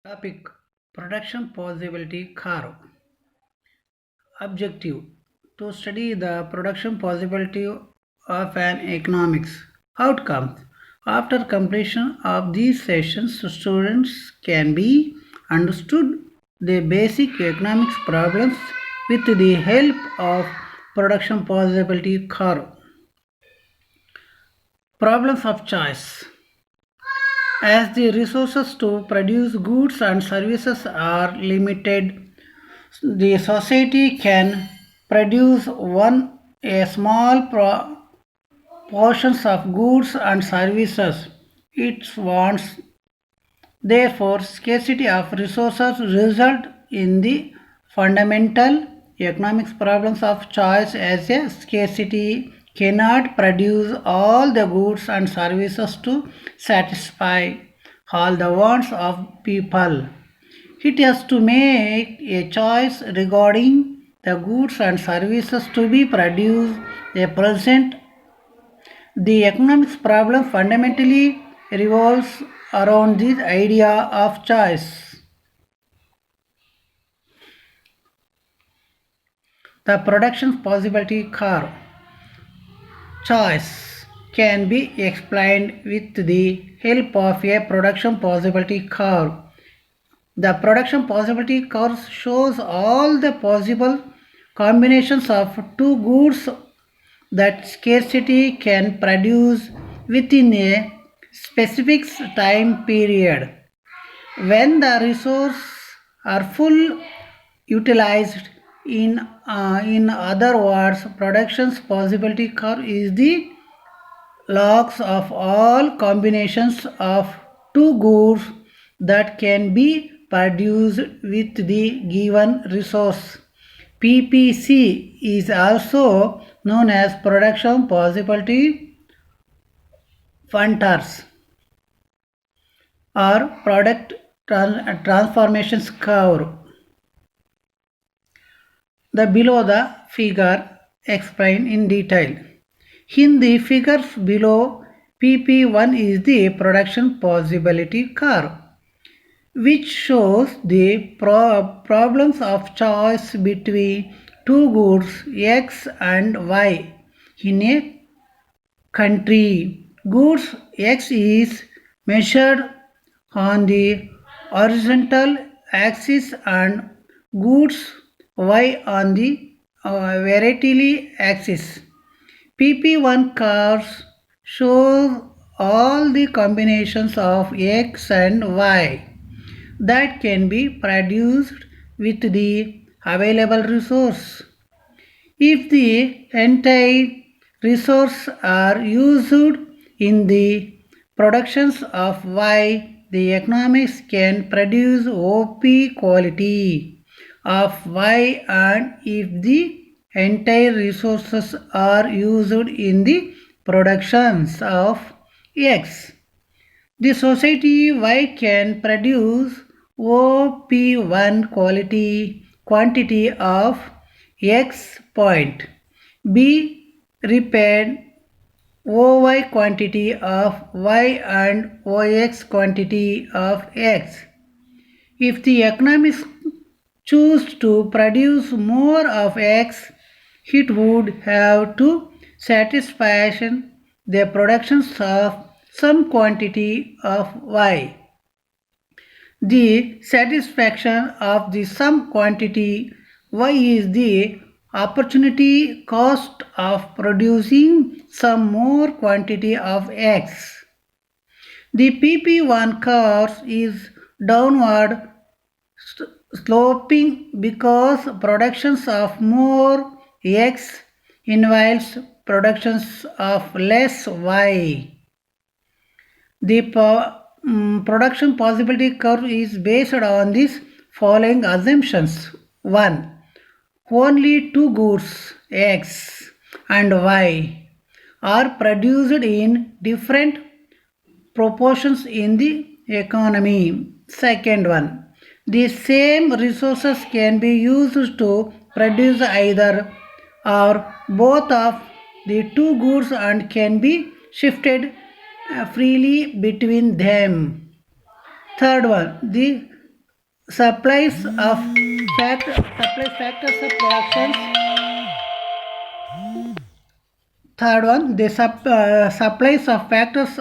Topic: Production Possibility Curve. Objective: to study the production possibility of an economics. Outcomes: after completion of these sessions, students can be understood the basic economics problems with the help of production possibility curve. Problems of choice. As the resources to produce goods and services are limited, the society can produce a small portions of goods and services it wants. Therefore, scarcity of resources result in the fundamental economics problems of choice as a scarcity cannot produce all the goods and services to satisfy all the wants of people. It has to make a choice regarding the goods and services to be produced. The economics problem fundamentally revolves around this idea of choice. The production possibility curve. Choice can be explained with the help of a production possibility curve. The production possibility curve shows all the possible combinations of two goods that scarcity can produce within a specific time period. When the resources are full utilized, in other words, production's possibility curve is the logs of all combinations of two goods that can be produced with the given resource. PPC is also known as production possibility functors or product transformations curve. The below the figure explained in detail. In the figures below, PP1 is the production possibility curve, which shows the problems of choice between two goods X and Y in a country. Goods X is measured on the horizontal axis and goods Y on the vertically axis. PP1 curves show all the combinations of X and Y that can be produced with the available resource. If the entire resources are used in the productions of Y, the economics can produce OP quality of Y, and if the entire resources are used in the productions of X, the society Y can produce OP1 quantity of X point, be repaid OY quantity of Y and OX quantity of X. If the economics choose to produce more of X, it would have to satisfy the productions of some quantity of Y. The satisfaction of the some quantity Y is the opportunity cost of producing some more quantity of X. The PP1 curve is downward sloping because productions of more X involves productions of less Y. The production possibility curve is based on these following assumptions. 1. Only two goods X and Y are produced in different proportions in the economy. Second one, the same resources can be used to produce either or both of the two goods and can be shifted freely between them. Third one, the supplies factors of production. Third one, the supplies of factors